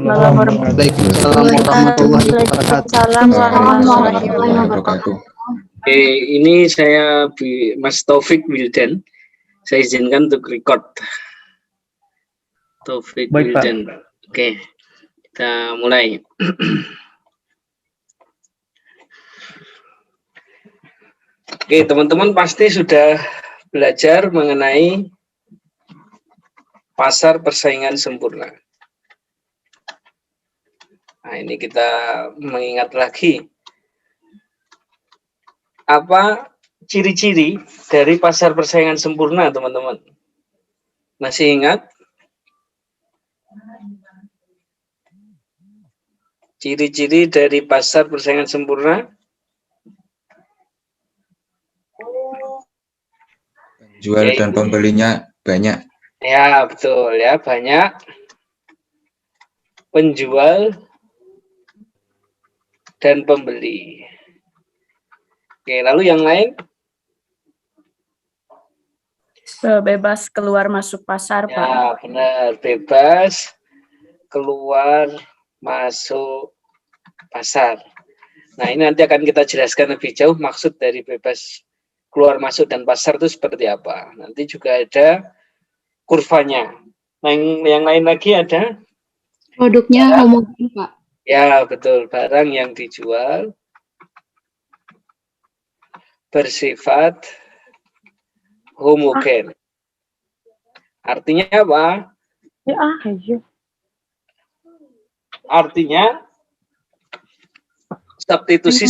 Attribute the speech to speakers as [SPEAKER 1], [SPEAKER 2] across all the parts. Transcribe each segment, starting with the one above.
[SPEAKER 1] Waalaikumsalam warahmatullahi wabarakatuh.
[SPEAKER 2] Warahmatullahi wabarakatuh.
[SPEAKER 3] Oke, ini saya Mas Taufik Wildan. Saya izinkan untuk record. Taufik
[SPEAKER 4] Baik, Pak.
[SPEAKER 3] Wildan. Oke, kita mulai. Oke, teman-teman pasti sudah belajar mengenai pasar persaingan sempurna. Nah, ini kita mengingat lagi apa ciri-ciri dari pasar persaingan sempurna, teman-teman. Masih ingat? Ciri-ciri dari pasar persaingan sempurna?
[SPEAKER 2] Penjual dan pembelinya banyak.
[SPEAKER 3] Ya, betul ya, banyak penjual dan pembeli. Oke, lalu yang lain?
[SPEAKER 5] Bebas keluar masuk pasar, Pak.
[SPEAKER 3] Ya, benar, bebas keluar masuk pasar. Nah, ini nanti akan kita jelaskan lebih jauh maksud dari bebas keluar masuk dan pasar itu seperti apa. Nanti juga ada kurvanya. Nah, yang lain lagi ada?
[SPEAKER 6] Produknya homogen, Pak.
[SPEAKER 3] Ya, betul. Barang yang dijual bersifat homogen. Artinya apa? Artinya substitusi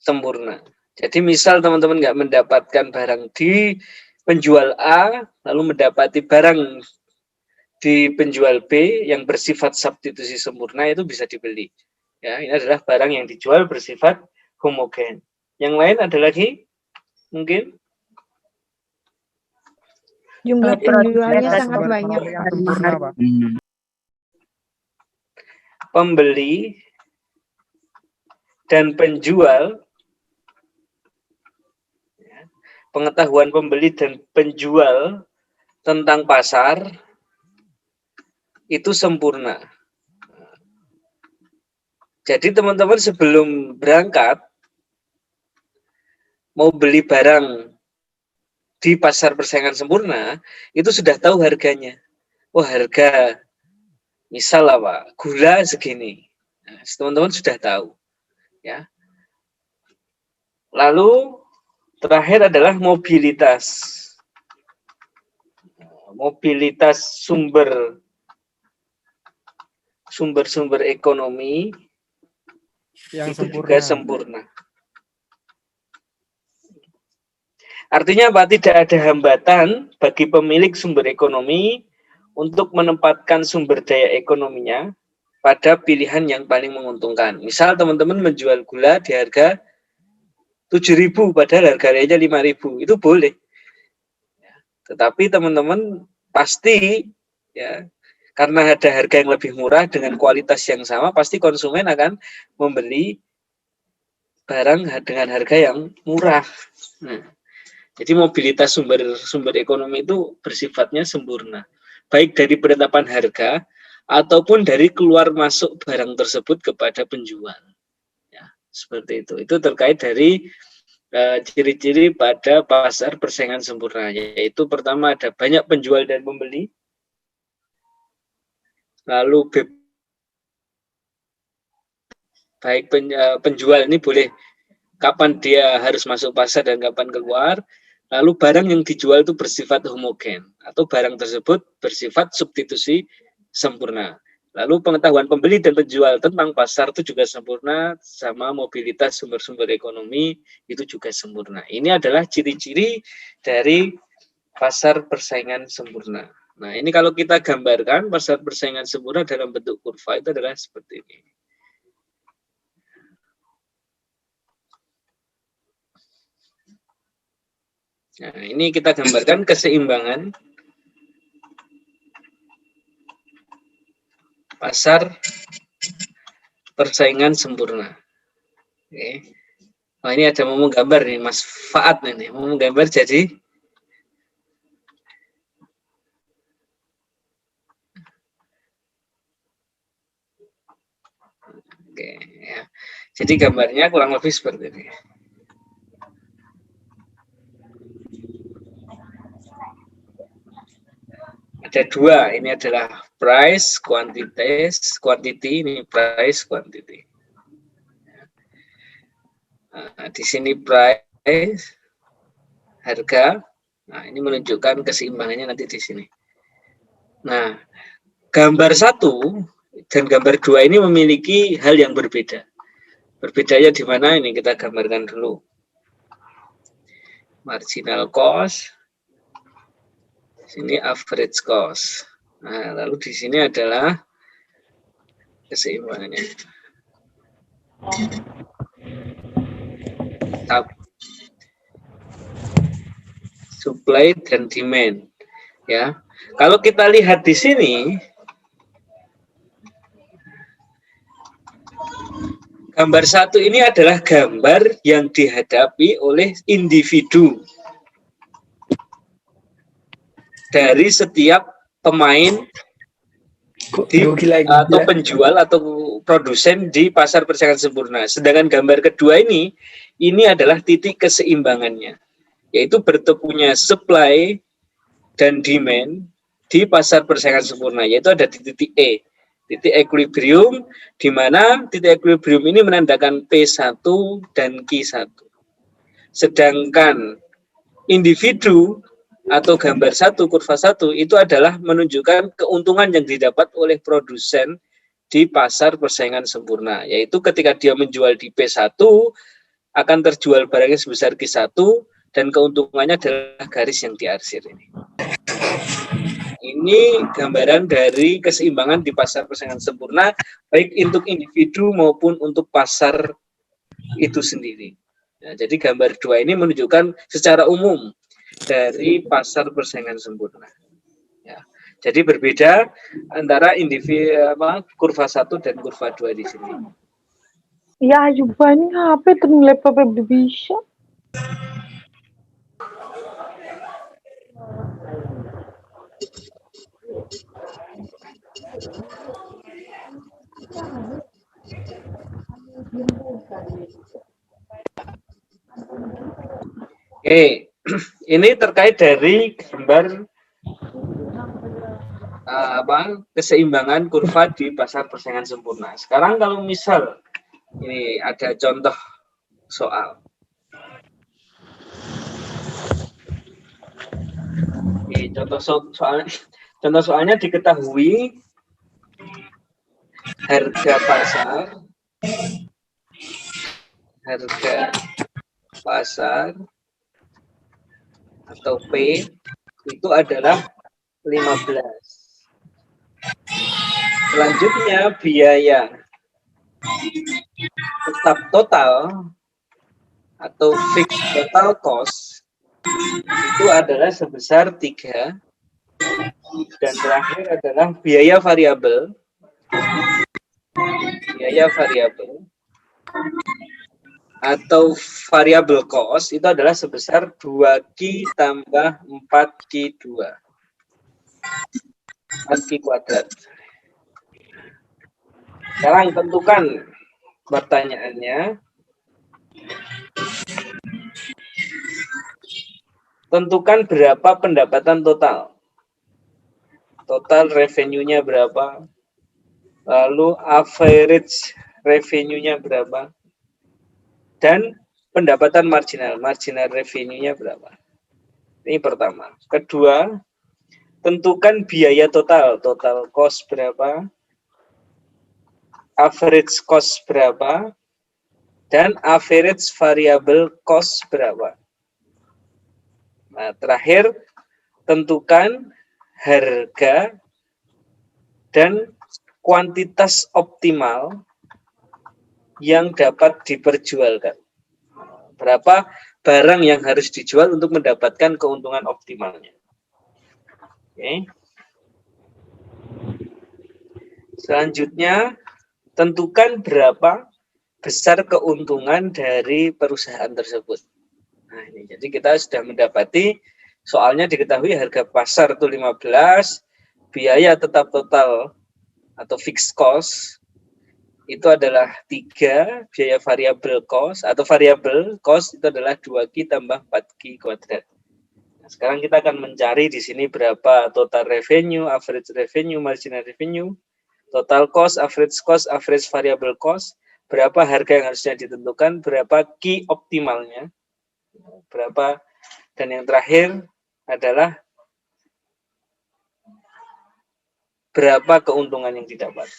[SPEAKER 3] sempurna. Jadi misal teman-teman nggak mendapatkan barang di penjual A, lalu mendapati barang di penjual B yang bersifat substitusi sempurna, itu bisa dibeli. Ya, ini adalah barang yang dijual bersifat homogen. Yang lain ada lagi? Mungkin?
[SPEAKER 7] Jumlah penjualnya sangat banyak.
[SPEAKER 3] Pembeli dan penjual, pengetahuan pembeli dan penjual tentang pasar itu sempurna. Jadi teman-teman sebelum berangkat mau beli barang di pasar persaingan sempurna, itu sudah tahu harganya. Oh, harga misal apa? Gula segini. Nah, teman-teman sudah tahu. Ya. Lalu terakhir adalah mobilitas. Mobilitas sumber-sumber ekonomi yang itu juga sempurna. Artinya apa? Tidak ada hambatan bagi pemilik sumber ekonomi untuk menempatkan sumber daya ekonominya pada pilihan yang paling menguntungkan. Misal teman-teman menjual gula di harga 7.000 padahal harganya 5.000, itu boleh. Tetapi teman-teman pasti ya, karena ada harga yang lebih murah dengan kualitas yang sama, pasti konsumen akan membeli barang dengan harga yang murah. Nah, jadi mobilitas sumber ekonomi itu bersifatnya sempurna, baik dari penetapan harga ataupun dari keluar masuk barang tersebut kepada penjual. Ya, seperti itu. Itu terkait dari ciri-ciri pada pasar persaingan sempurna, yaitu pertama ada banyak penjual dan pembeli, lalu baik penjual ini boleh kapan dia harus masuk pasar dan kapan keluar, lalu barang yang dijual itu bersifat homogen atau barang tersebut bersifat substitusi sempurna. Lalu pengetahuan pembeli dan penjual tentang pasar itu juga sempurna, sama mobilitas sumber-sumber ekonomi itu juga sempurna. Ini adalah ciri-ciri dari pasar persaingan sempurna. Nah, ini kalau kita gambarkan pasar persaingan sempurna dalam bentuk kurva itu adalah seperti ini. Nah, ini kita gambarkan keseimbangan pasar persaingan sempurna. Oke. Nah, ini ada mau gambar nih, Mas Faat nih, mau gambar jadi Oke, ya. Jadi gambarnya kurang lebih seperti ini. Ada dua, ini adalah price, quantity, ini price, quantity. Nah, di sini price, harga. Nah, ini menunjukkan keseimbangannya nanti di sini. Nah, gambar 1 dan gambar 2 ini memiliki hal yang berbeda. Berbedanya di mana ini kita gambarkan dulu. Marginal cost, sini average cost. Nah, lalu di sini adalah keseimbangannya. Supply dan demand. Ya, kalau kita lihat di sini, gambar 1 ini adalah gambar yang dihadapi oleh individu dari setiap pemain atau penjual atau produsen di pasar persaingan sempurna. Sedangkan gambar kedua ini adalah titik keseimbangannya, yaitu bertemunya supply dan demand di pasar persaingan sempurna, yaitu ada di titik E, titik equilibrium, di mana titik equilibrium ini menandakan P1 dan Q1. Sedangkan individu atau gambar 1, kurva 1 itu adalah menunjukkan keuntungan yang didapat oleh produsen di pasar persaingan sempurna, yaitu ketika dia menjual di P1 akan terjual barangnya sebesar Q1 dan keuntungannya adalah garis yang diarsir ini. Ini gambaran dari keseimbangan di pasar persaingan sempurna, baik untuk individu maupun untuk pasar itu sendiri. Nah, jadi gambar 2 ini menunjukkan secara umum dari pasar persaingan sempurna. Ya, jadi berbeda antara kurva 1 dan kurva 2 di sini.
[SPEAKER 7] Ya, juga ini HP terus laptop bisa.
[SPEAKER 3] Oke, ini terkait dari gambar keseimbangan kurva di pasar persaingan sempurna. Sekarang kalau misal ini ada contoh soal. Oke, contoh soalnya diketahui harga pasar atau P itu adalah 15. Selanjutnya biaya tetap total atau fixed total cost itu adalah sebesar 3, dan terakhir adalah biaya variabel atau variable cost itu adalah sebesar 2Q tambah 4Q2. 4Q kuadrat. Sekarang tentukan pertanyaannya. Tentukan berapa pendapatan total. Total revenue-nya berapa. Lalu average revenue-nya berapa. Dan pendapatan marginal revenue-nya berapa. Ini pertama. Kedua, tentukan biaya total cost berapa, average cost berapa, dan average variable cost berapa. Nah, terakhir, tentukan harga dan kuantitas optimal yang dapat diperjualkan. Berapa barang yang harus dijual untuk mendapatkan keuntungan optimalnya. Oke. Selanjutnya, tentukan berapa besar keuntungan dari perusahaan tersebut. Nah, ini jadi kita sudah mendapati soalnya diketahui harga pasar itu 15, biaya tetap total atau fixed cost itu adalah 3, biaya variabel cost atau variabel cost itu adalah 2Q tambah 4Q kuadrat. Nah, sekarang kita akan mencari di sini berapa total revenue, average revenue, marginal revenue, total cost, average variable cost, berapa harga yang harusnya ditentukan, berapa key optimalnya, berapa, dan yang terakhir adalah berapa keuntungan yang didapat.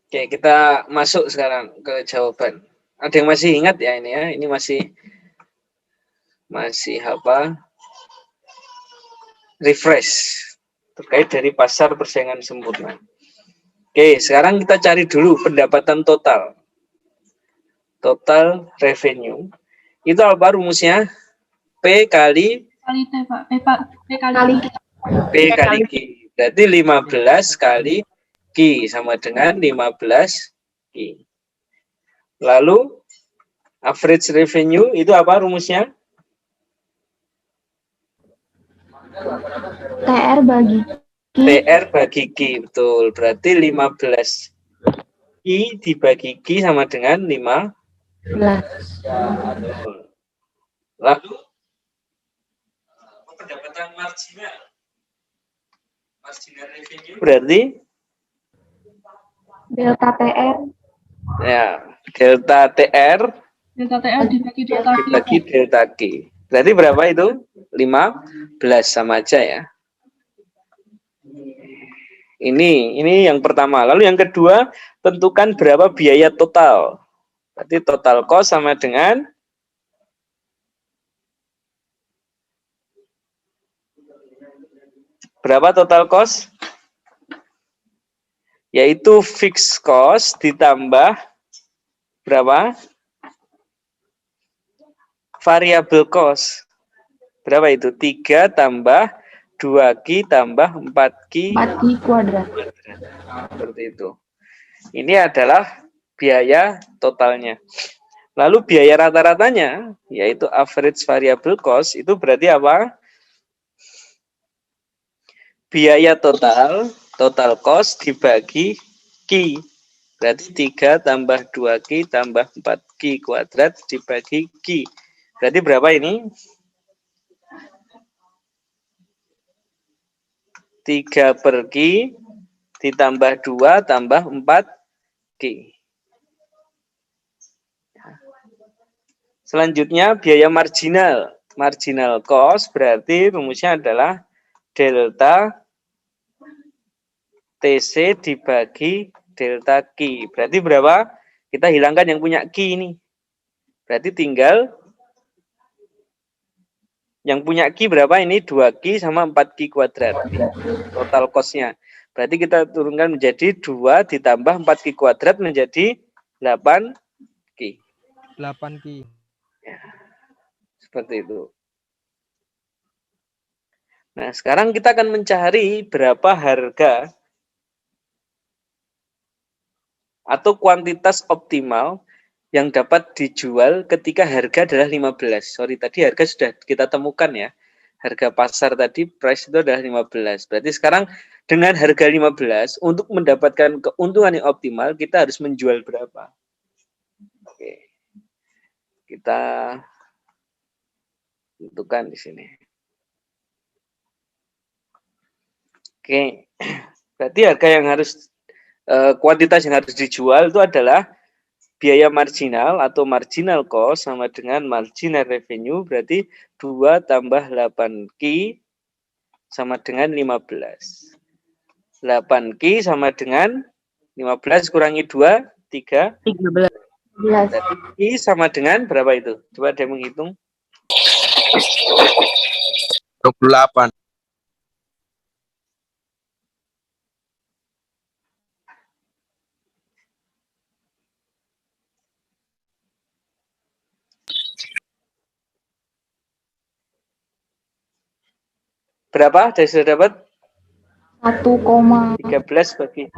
[SPEAKER 3] Oke, kita masuk sekarang ke jawaban. Ada yang masih ingat ya ini ya? Ini masih apa? Refresh terkait dari pasar persaingan sempurna. Oke, sekarang kita cari dulu pendapatan total. Total revenue. Itu apa rumusnya? P kali
[SPEAKER 6] Kali T, Pak. P kali.
[SPEAKER 3] P kali Q. Berarti 15 kali Q sama dengan 15 Q. Lalu average revenue itu apa rumusnya?
[SPEAKER 6] TR bagi
[SPEAKER 3] TR bagi Q, betul. Berarti 15 Q dibagi Q sama dengan 5. Lalu pendapatan marginal. Marginal revenue berarti
[SPEAKER 6] delta TR.
[SPEAKER 3] ya, delta TR
[SPEAKER 6] Delta TR dibagi delta Q.
[SPEAKER 3] dibagi delta Q. Berarti berapa itu? 15 sama aja ya. Ini yang pertama. Lalu yang kedua, tentukan berapa biaya total. Berarti total cost sama dengan berapa total cost? Yaitu fixed cost ditambah berapa? Variable cost. Berapa itu? 3 tambah 2Q tambah 4Q
[SPEAKER 6] 4Q kuadrat.
[SPEAKER 3] Seperti itu. Ini adalah biaya totalnya. Lalu biaya rata-ratanya, yaitu average variable cost, itu berarti apa? Biaya total cost dibagi Q. Berarti 3 tambah 2Q tambah 4Q kuadrat dibagi Q. Berarti berapa ini? 3 per Q ditambah 2 tambah 4Q. Selanjutnya biaya marginal. Marginal cost berarti rumusnya adalah delta TC dibagi delta Q. Berarti berapa? Kita hilangkan yang punya Q ini. Berarti tinggal yang punya Q berapa ini? 2Q sama 4Q kuadrat. Total cost-nya. Berarti kita turunkan menjadi 2 ditambah 4Q kuadrat menjadi 8Q.
[SPEAKER 4] 8Q.
[SPEAKER 3] Ya, seperti itu. Nah, sekarang kita akan mencari berapa harga atau kuantitas optimal yang dapat dijual ketika harga adalah 15. Sorry, tadi harga sudah kita temukan ya. Harga pasar tadi, price itu adalah 15. Berarti sekarang dengan harga 15, untuk mendapatkan keuntungan yang optimal, kita harus menjual berapa? Oke. Kita tentukan di sini. Oke. Berarti harga yang harus, kuantitas yang harus dijual itu adalah biaya marginal atau marginal cost sama dengan marginal revenue, berarti 2 tambah 8Q sama dengan 15. 8Q sama dengan 15 kurangi 2, 3.
[SPEAKER 5] 13.
[SPEAKER 3] Berarti Q sama dengan berapa itu? Coba ada yang menghitung.
[SPEAKER 2] 28.
[SPEAKER 3] Berapa? Ada sudah dapat?
[SPEAKER 6] 1,13
[SPEAKER 3] bagi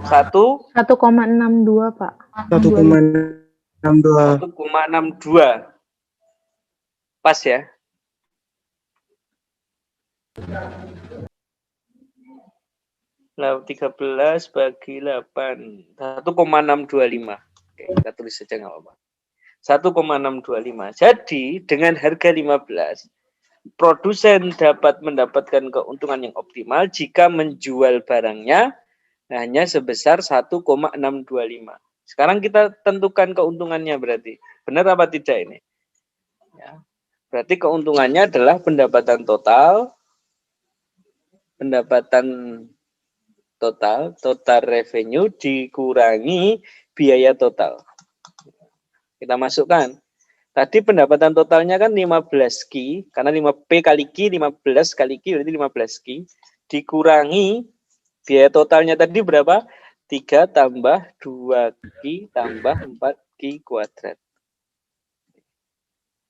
[SPEAKER 3] 1
[SPEAKER 6] 1,62 Pak.
[SPEAKER 1] 1,62.
[SPEAKER 3] 1,62. Pas ya. Lalu 13 bagi 8. 1,625. Oke, kita tulis saja nggak apa-apa. 1,625. Jadi dengan harga 15, produsen dapat mendapatkan keuntungan yang optimal jika menjual barangnya hanya sebesar 1,625. Sekarang kita tentukan keuntungannya berarti. Benar apa tidak ini? Ya. Berarti keuntungannya adalah pendapatan total total revenue dikurangi biaya total. Kita masukkan. Tadi pendapatan totalnya kan 15 Ki, karena 5P kali Ki, 15 kali Ki berarti 15 Ki. Dikurangi biaya totalnya tadi berapa? 3 tambah 2 Ki tambah 4 Ki kuadrat.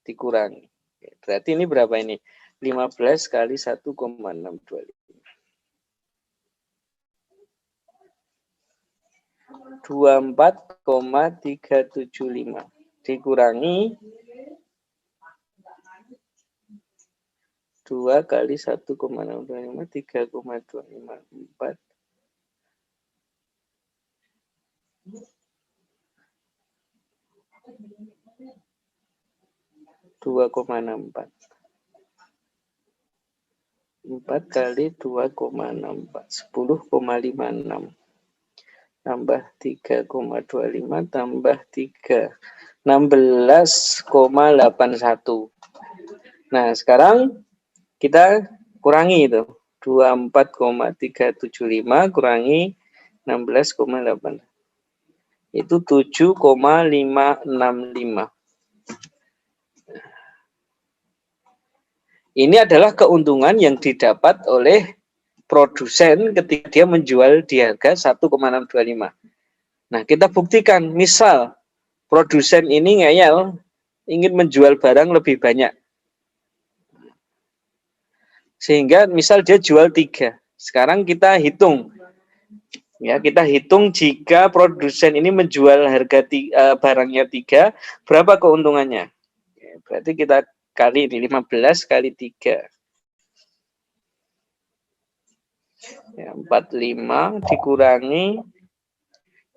[SPEAKER 3] Dikurangi. Berarti ini berapa ini? 15 kali 1,625. 24,375 dikurangi 2 kali 1,625 3,254 2,64 4 kali 2,64 10,56 tambah 3,25 tambah 3 16,81. Nah, sekarang kita kurangi itu. 24,375 kurangi 16,8. Itu 7,565. Ini adalah keuntungan yang didapat oleh produsen ketika dia menjual di harga 1,625. Nah, kita buktikan, misal produsen ini ngeyel ingin menjual barang lebih banyak. Sehingga misal dia jual 3. Sekarang kita hitung. Ya, kita hitung jika produsen ini menjual harga barangnya 3, berapa keuntungannya? Berarti kita kali ini 15 kali 3. Ya, 45 dikurangi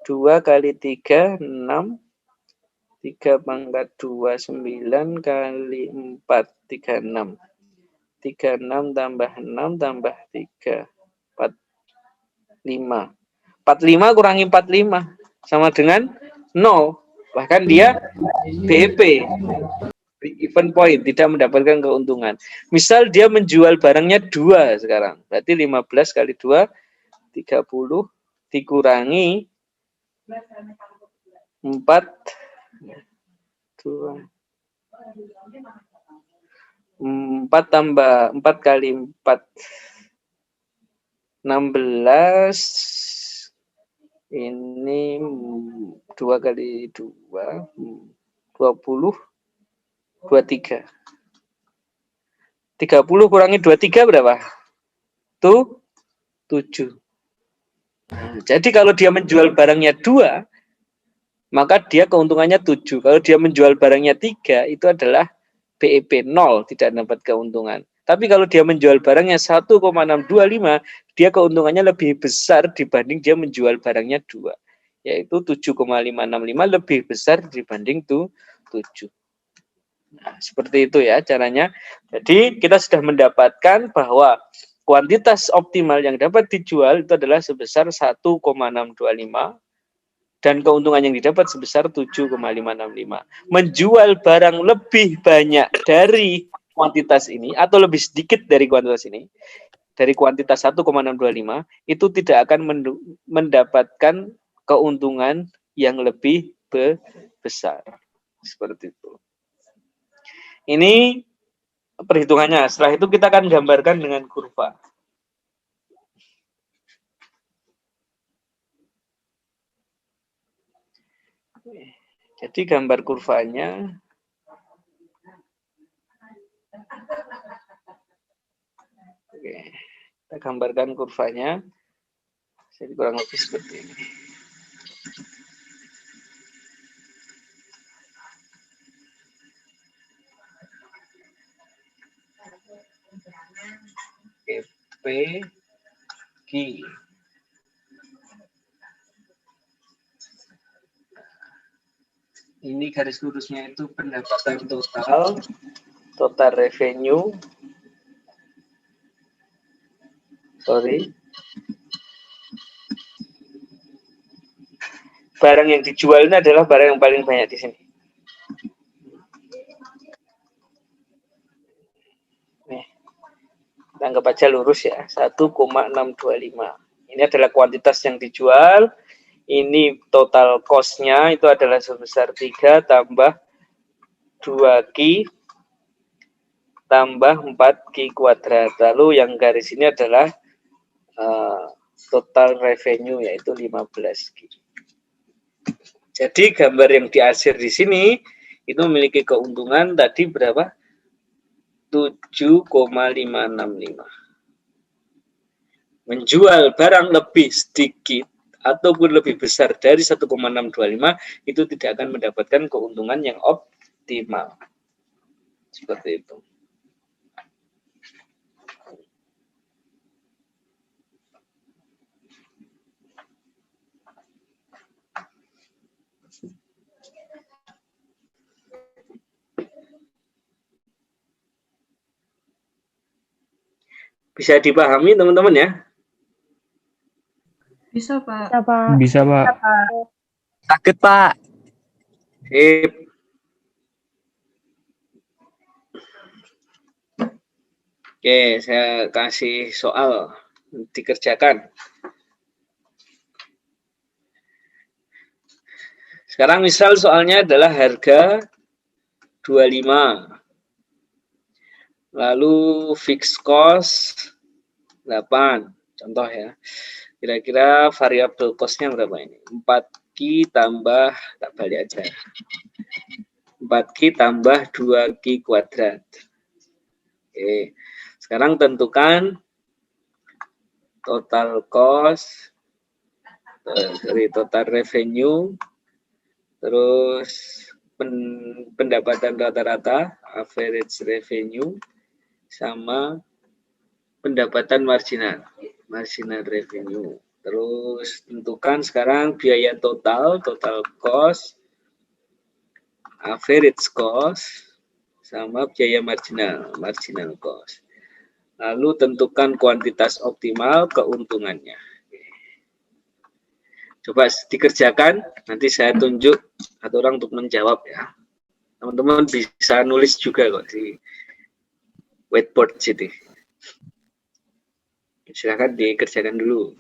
[SPEAKER 3] 2 kali 3, 6. 3 pangkat 2, 9 kali 4, 36. 36 tambah 6 tambah 3, 45. 45 kurangi 45 sama dengan 0. Bahkan dia BEP. Event point, tidak mendapatkan keuntungan. Misal dia menjual barangnya 2 sekarang. Berarti 15 kali 2, 30 dikurangi 4, 2. 4 tambah 4 kali 4, 16. Ini 2 kali 2, 20. 23. 30 kurangi 23 berapa? Tuh 7. Jadi kalau dia menjual barangnya 2, maka dia keuntungannya 7. Kalau dia menjual barangnya 3, itu adalah BEP 0, tidak dapat keuntungan. Tapi kalau dia menjual barangnya 1,625, dia keuntungannya lebih besar dibanding dia menjual barangnya 2. Yaitu 7,565 lebih besar dibanding tuh 7. Nah, seperti itu ya caranya. Jadi kita sudah mendapatkan bahwa kuantitas optimal yang dapat dijual itu adalah sebesar 1,625 dan keuntungan yang didapat sebesar 7,565. Menjual barang lebih banyak dari kuantitas ini atau lebih sedikit dari kuantitas ini, dari kuantitas 1,625 itu tidak akan mendapatkan keuntungan yang lebih besar. Seperti itu. Ini perhitungannya. Setelah itu kita akan gambarkan dengan kurva. Jadi gambar kurvanya. Oke, kita gambarkan kurvanya. Jadi kurang lebih seperti ini. PG. Ini garis lurusnya itu pendapatan total revenue. Barang yang dijual ini adalah barang yang paling banyak di sini. Nih, kita anggap aja lurus ya, 1,625. Ini adalah kuantitas yang dijual. Ini total cost-nya itu adalah sebesar 3 tambah 2Q tambah 4Q kuadrat. Lalu yang garis ini adalah total revenue yaitu 15Q. Jadi gambar yang diarsir di sini itu memiliki keuntungan tadi berapa? 7,565. Menjual barang lebih sedikit ataupun lebih besar dari 1,625 itu tidak akan mendapatkan keuntungan yang optimal. Seperti itu. Bisa dipahami teman-teman ya?
[SPEAKER 6] Bisa, Pak.
[SPEAKER 7] Bisa, Pak.
[SPEAKER 1] Bisa, Pak.
[SPEAKER 2] Sakit, Pak.
[SPEAKER 3] Sip. Oke, saya kasih soal dikerjakan. Sekarang misal soalnya adalah harga 25. Lalu fixed cost 8. Contoh ya. Kira-kira variabel cost-nya berapa ini? 4Q tambah, tak balik aja. 4Q tambah 2Q kuadrat. Oke. Sekarang tentukan total cost, total revenue, terus pendapatan rata-rata, average revenue, sama pendapatan marginal revenue. Terus tentukan sekarang biaya total cost, average cost, sama biaya marginal cost. Lalu tentukan kuantitas optimal keuntungannya. Coba dikerjakan, nanti saya tunjuk satu orang untuk menjawab ya. Teman-teman bisa nulis juga kok di whiteboard sini. Silakan dikerjakan dulu.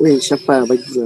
[SPEAKER 1] Wih, siapa? Bagi.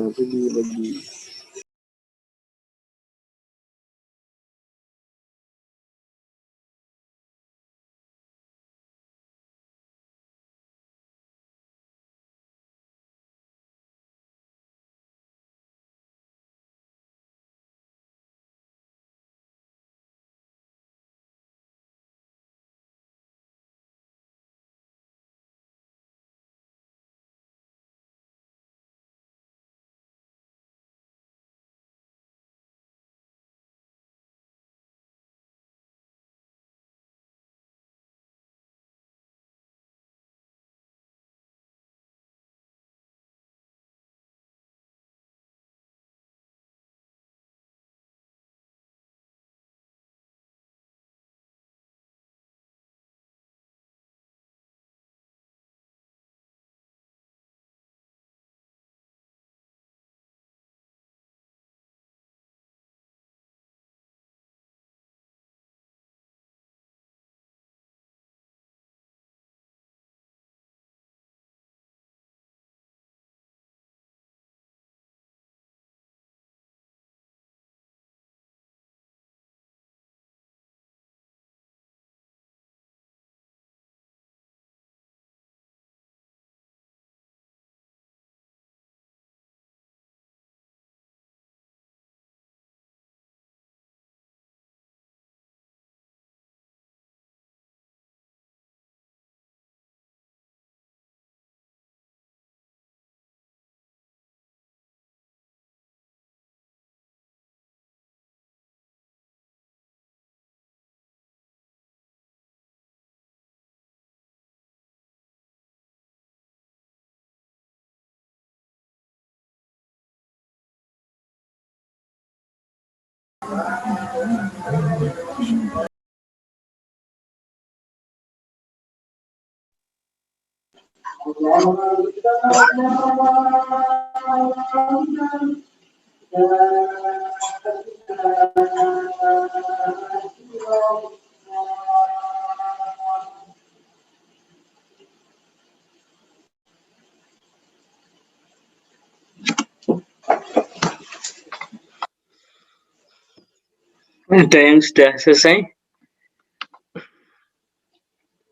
[SPEAKER 3] Ada yang sudah selesai?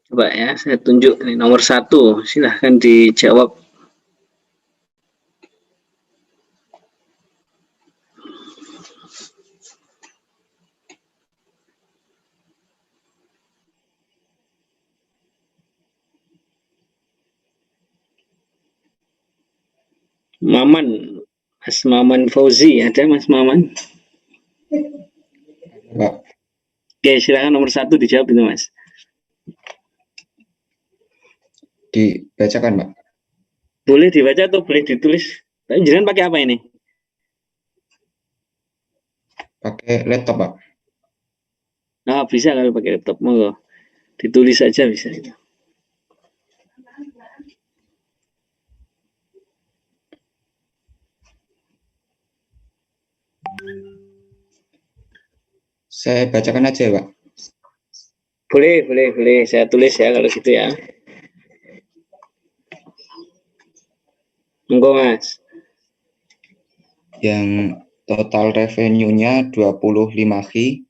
[SPEAKER 3] Coba ya, saya tunjuk ini nomor 1. Silahkan dijawab. Maman, Mas Maman Fauzi, ada Mas Maman?
[SPEAKER 4] Pak.
[SPEAKER 3] Oke, silakan nomor 1 dijawab itu Mas.
[SPEAKER 4] Dibacakan, Pak.
[SPEAKER 3] Boleh dibaca atau boleh ditulis? Jangan pakai apa ini?
[SPEAKER 4] Pakai laptop, Pak.
[SPEAKER 3] Nah, bisa kalau pakai laptop, monggo. Ditulis saja bisa.
[SPEAKER 4] Saya bacakan aja, Pak.
[SPEAKER 3] Boleh. Saya tulis ya kalau gitu ya. Monggo, Mas.
[SPEAKER 4] Yang total revenue-nya 25 Ki.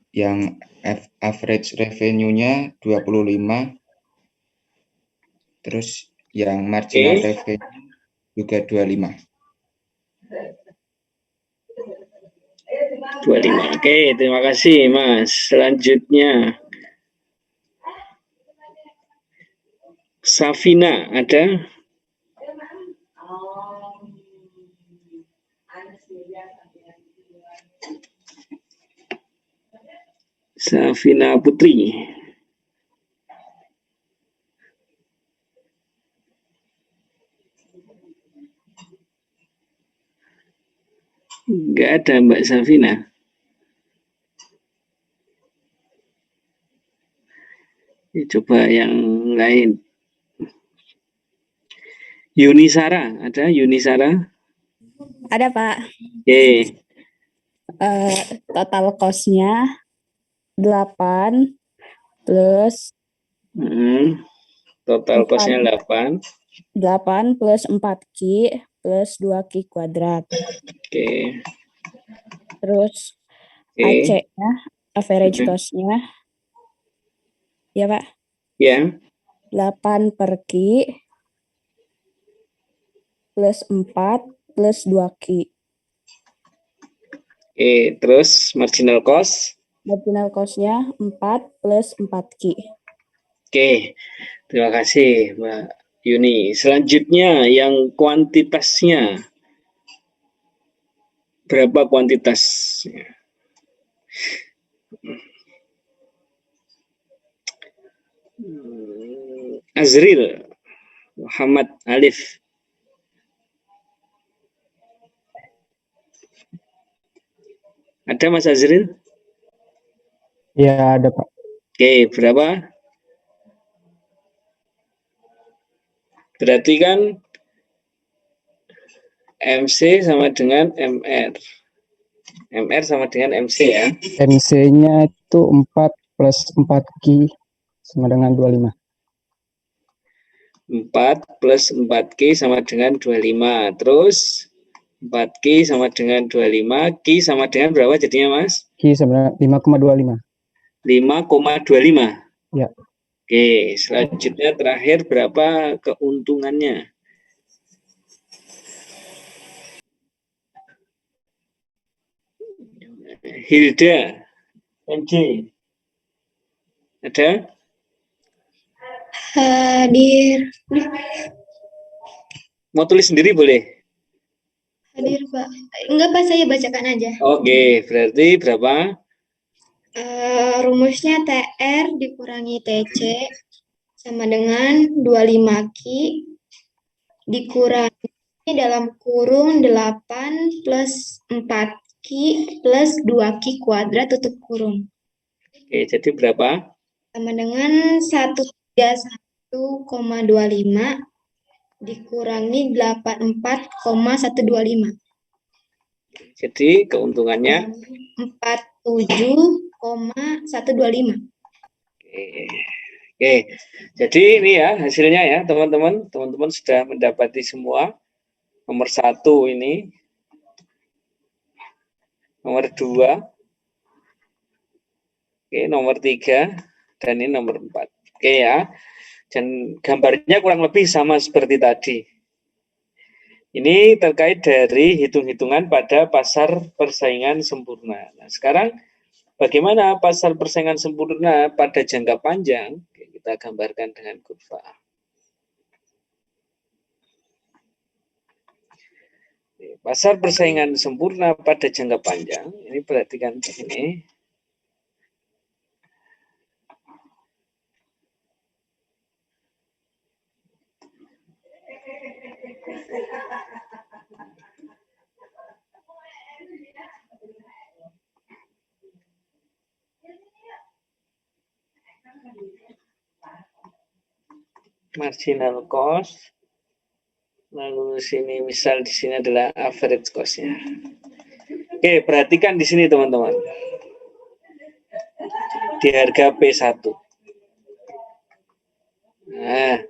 [SPEAKER 4] yang average revenue-nya 25, terus yang marginal revenue juga 25.
[SPEAKER 3] 25. Oke, terima kasih Mas. Selanjutnya Safina ada? Safina Putri. Enggak ada Mbak Safina. Coba yang lain. Yunisara, ada Yunisara?
[SPEAKER 8] Ada Pak.
[SPEAKER 3] Oke.
[SPEAKER 8] Total cost-nya 8 plus
[SPEAKER 3] Total cost-nya 8.
[SPEAKER 8] 8 plus 4Q plus 2Q kuadrat.
[SPEAKER 3] Oke.
[SPEAKER 8] Terus
[SPEAKER 3] Oke.
[SPEAKER 8] AC-nya, average cost-nya, ya Pak,
[SPEAKER 3] Ya.
[SPEAKER 8] 8 per Q plus 4 plus 2Q.
[SPEAKER 3] Oke, terus marginal cost?
[SPEAKER 8] Marginal cost-nya 4 plus 4Q.
[SPEAKER 3] Oke, terima kasih Mbak Yuni. Selanjutnya yang kuantitasnya. Berapa kuantitasnya? Azril Muhammad Alif. Ada Mas Azril?
[SPEAKER 1] Ya, ada Pak.
[SPEAKER 3] Oke, berapa? Berarti kan MC sama dengan MR. MR sama dengan MC ya.
[SPEAKER 1] MC-nya itu 4 plus 4Q sama dengan 25.
[SPEAKER 3] 4 plus 4Q sama dengan 25. Terus 4Q sama dengan 25. Q sama dengan berapa jadinya Mas?
[SPEAKER 1] Q sama 5,25.
[SPEAKER 3] 5,25.
[SPEAKER 1] Ya.
[SPEAKER 3] Oke, selanjutnya terakhir berapa keuntungannya? Hilda, NJ. Ada?
[SPEAKER 9] Hadir.
[SPEAKER 3] Mau tulis sendiri boleh?
[SPEAKER 9] Hadir, Pak. Enggak, Pak, saya bacakan aja.
[SPEAKER 3] Oke, berarti berapa?
[SPEAKER 9] Rumusnya TR dikurangi TC sama dengan 25Q dikurangi dalam kurung 8 plus 4Q plus 2Q kuadrat tutup kurung.
[SPEAKER 3] Oke, jadi berapa?
[SPEAKER 9] Sama dengan 131,25 dikurangi 84,125.
[SPEAKER 3] Jadi keuntungannya
[SPEAKER 9] 47,125.
[SPEAKER 3] Oke. Jadi ini ya hasilnya ya teman-teman. Teman-teman sudah mendapati semua. Nomor 1 ini. Nomor 2. Oke, nomor 3. Dan ini nomor 4. Oke ya. Dan gambarnya kurang lebih sama seperti tadi. Ini terkait dari hitung-hitungan pada pasar persaingan sempurna. Nah, sekarang bagaimana pasar persaingan sempurna pada jangka panjang? Oke, kita gambarkan dengan kurva. Oke, pasar persaingan sempurna pada jangka panjang. Ini perhatikan di sini. Marginal cost, lalu sini misal di sini adalah average cost-nya. Oke, perhatikan di sini teman-teman. Di harga P1. Nah,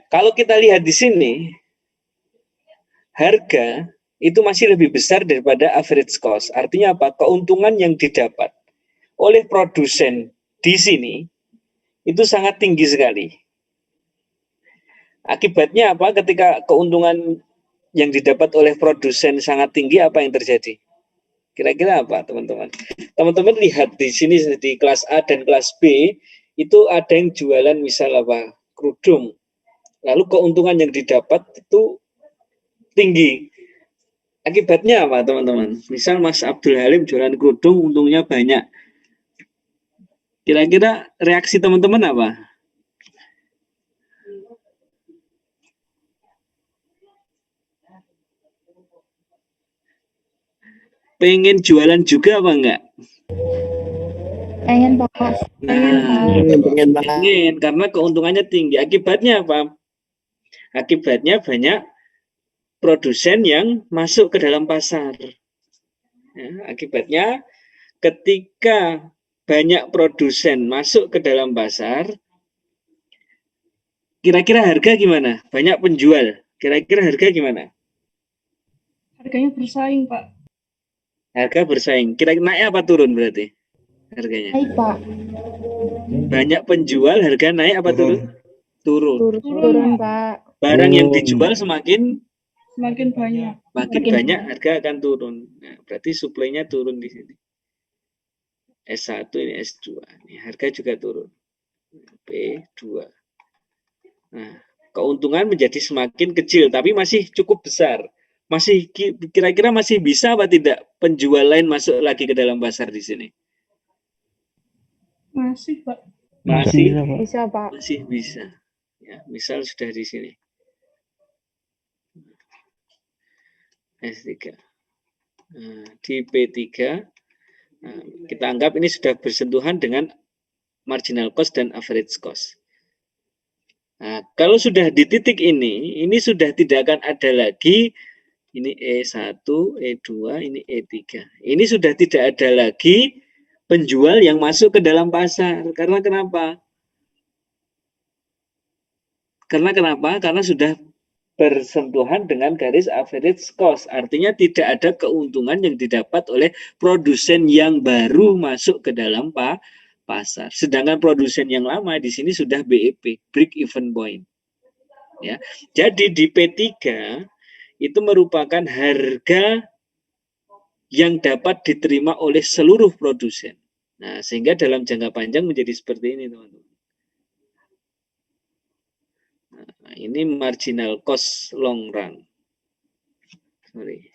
[SPEAKER 3] kalau kita lihat di sini, harga itu masih lebih besar daripada average cost. Artinya apa? Keuntungan yang didapat oleh produsen di sini itu sangat tinggi sekali. Akibatnya apa? Ketika keuntungan yang didapat oleh produsen sangat tinggi, apa yang terjadi? Kira-kira apa, teman-teman? Teman-teman lihat di sini di kelas A dan kelas B itu ada yang jualan misal apa? Kerudung. Lalu keuntungan yang didapat itu tinggi. Akibatnya apa, teman-teman? Misal Mas Abdul Halim jualan kerudung, untungnya banyak. Kira-kira reaksi teman-teman apa? Pengen jualan juga apa enggak?
[SPEAKER 6] Pengen, Pak.
[SPEAKER 3] Pengen, karena keuntungannya tinggi. Akibatnya apa? Akibatnya banyak produsen yang masuk ke dalam pasar. Ya, akibatnya ketika banyak produsen masuk ke dalam pasar, kira-kira harga gimana? Banyak penjual. Kira-kira harga gimana?
[SPEAKER 6] Harganya bersaing, Pak.
[SPEAKER 3] Harga bersaing. Kira-kira naik apa turun berarti harganya?
[SPEAKER 6] Naik, Pak.
[SPEAKER 3] Banyak penjual, harga naik apa turun? Turun.
[SPEAKER 6] Turun, Pak.
[SPEAKER 3] Barang yang dijual semakin
[SPEAKER 6] Semakin
[SPEAKER 3] makin banyak, harga akan turun. Nah, berarti suplainya turun di sini. S1 ini S2. Ini harga juga turun. P2. Nah, keuntungan menjadi semakin kecil tapi masih cukup besar. Masih kira-kira masih bisa apa tidak penjual lain masuk lagi ke dalam pasar di sini?
[SPEAKER 6] Masih, Pak.
[SPEAKER 3] Masih
[SPEAKER 7] Bisa, Pak.
[SPEAKER 3] masih bisa. Ya, misal sudah di sini. S3. Nah, di P3 kita anggap ini sudah bersentuhan dengan marginal cost dan average cost. Nah, kalau sudah di titik ini sudah tidak akan ada lagi ini E1, E2, ini E3. Ini sudah tidak ada lagi penjual yang masuk ke dalam pasar. Karena kenapa? Karena sudah bersentuhan dengan garis average cost. Artinya tidak ada keuntungan yang didapat oleh produsen yang baru masuk ke dalam pasar. Sedangkan produsen yang lama di sini sudah BEP, break even point. Ya. Jadi di P3 itu merupakan harga yang dapat diterima oleh seluruh produsen. Nah, sehingga dalam jangka panjang menjadi seperti ini, teman-teman. Nah, ini marginal cost long run. Sorry.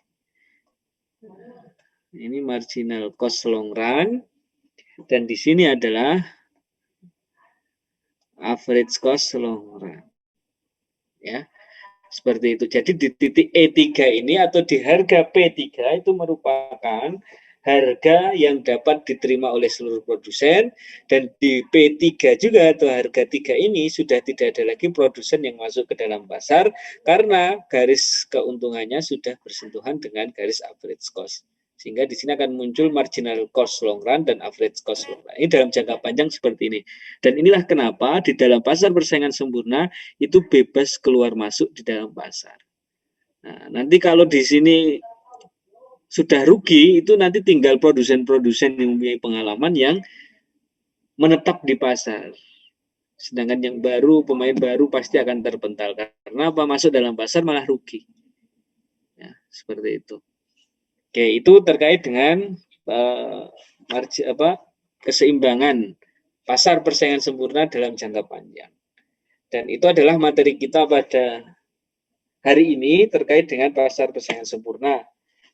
[SPEAKER 3] Ini marginal cost long run. Dan di sini adalah average cost long run. Ya. Seperti itu. Jadi di titik E3 ini atau di harga P3 itu merupakan harga yang dapat diterima oleh seluruh produsen, dan di P3 juga atau harga 3 ini sudah tidak ada lagi produsen yang masuk ke dalam pasar karena garis keuntungannya sudah bersentuhan dengan garis average cost. Sehingga di sini akan muncul marginal cost long run dan average cost long run. Ini dalam jangka panjang seperti ini. Dan inilah kenapa di dalam pasar persaingan sempurna itu bebas keluar masuk di dalam pasar. Nah, nanti kalau di sini sudah rugi, itu nanti tinggal produsen-produsen yang mempunyai pengalaman yang menetap di pasar. Sedangkan yang baru, pemain baru pasti akan terpental. Karena apa? Masuk dalam pasar malah rugi. Ya, seperti itu. Oke, itu terkait dengan keseimbangan pasar persaingan sempurna dalam jangka panjang. Dan itu adalah materi kita pada hari ini terkait dengan pasar persaingan sempurna.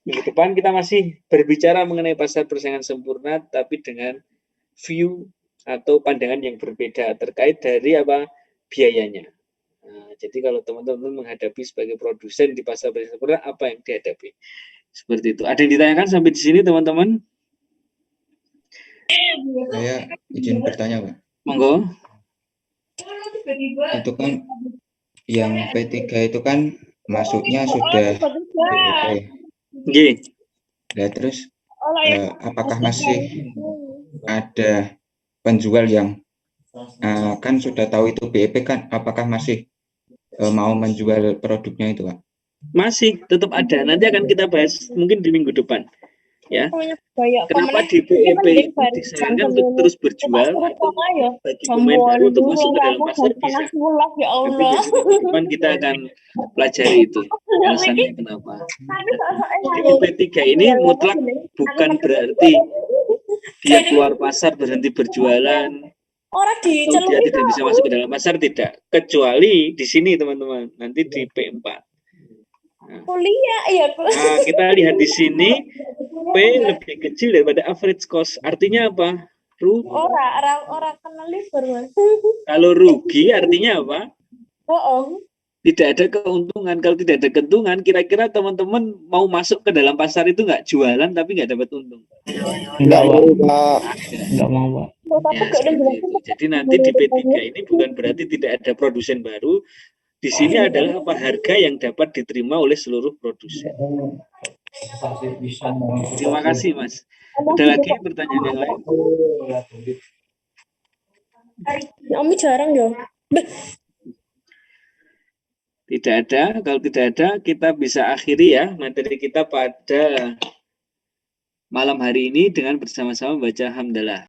[SPEAKER 3] Minggu depan kita masih berbicara mengenai pasar persaingan sempurna, tapi dengan view atau pandangan yang berbeda terkait dari apa biayanya. Nah, jadi kalau teman-teman menghadapi sebagai produsen di pasar persaingan sempurna, apa yang dihadapi? Seperti itu. Ada yang ditanyakan sampai di sini, teman-teman?
[SPEAKER 4] Saya izin bertanya, Pak.
[SPEAKER 3] Monggo.
[SPEAKER 4] Itu kan yang P3 itu kan masuknya sudah BEP.
[SPEAKER 3] Nggih.
[SPEAKER 4] Nah, terus apakah masih ada penjual yang kan sudah tahu itu BEP kan, apakah masih mau menjual produknya itu, Pak?
[SPEAKER 3] Masih tetap ada. Nanti akan kita bahas mungkin di minggu depan. Ya.
[SPEAKER 7] Kayak
[SPEAKER 3] Kenapa di PEP itu disarankan untuk terus berjual atau bagi pemain baru untuk masuk ke dalam pasar bisa.
[SPEAKER 7] ya
[SPEAKER 3] Nanti di depan kita akan pelajari itu alasannya kenapa. Jadi di P3 ini mutlak bukan berarti dia keluar pasar berhenti berjualan atau dia tidak bisa masuk ke dalam pasar, tidak. Kecuali di sini teman-teman, nanti di P4.
[SPEAKER 7] kuliah ya
[SPEAKER 3] Nah, kita lihat di sini P lebih kecil daripada average cost. Artinya apa?
[SPEAKER 7] orang kenal libur mas.
[SPEAKER 3] Kalau rugi artinya apa?
[SPEAKER 7] Bohong.
[SPEAKER 3] Tidak ada keuntungan. Kalau tidak ada keuntungan, kira-kira teman-teman mau masuk ke dalam pasar itu nggak jualan tapi nggak dapat untung?
[SPEAKER 1] Enggak, Pak. Enggak mau, Pak.
[SPEAKER 3] Ya, seperti itu. Jadi nanti di P3 ini bukan berarti tidak ada produsen baru. Di sini adalah apa harga yang dapat diterima oleh seluruh produsen. Terima kasih, Mas. Ada lagi pertanyaan yang lain?
[SPEAKER 7] Kami jarang ya.
[SPEAKER 3] Tidak ada. Kalau tidak ada, kita bisa akhiri ya materi kita pada malam hari ini dengan bersama-sama baca hamdalah.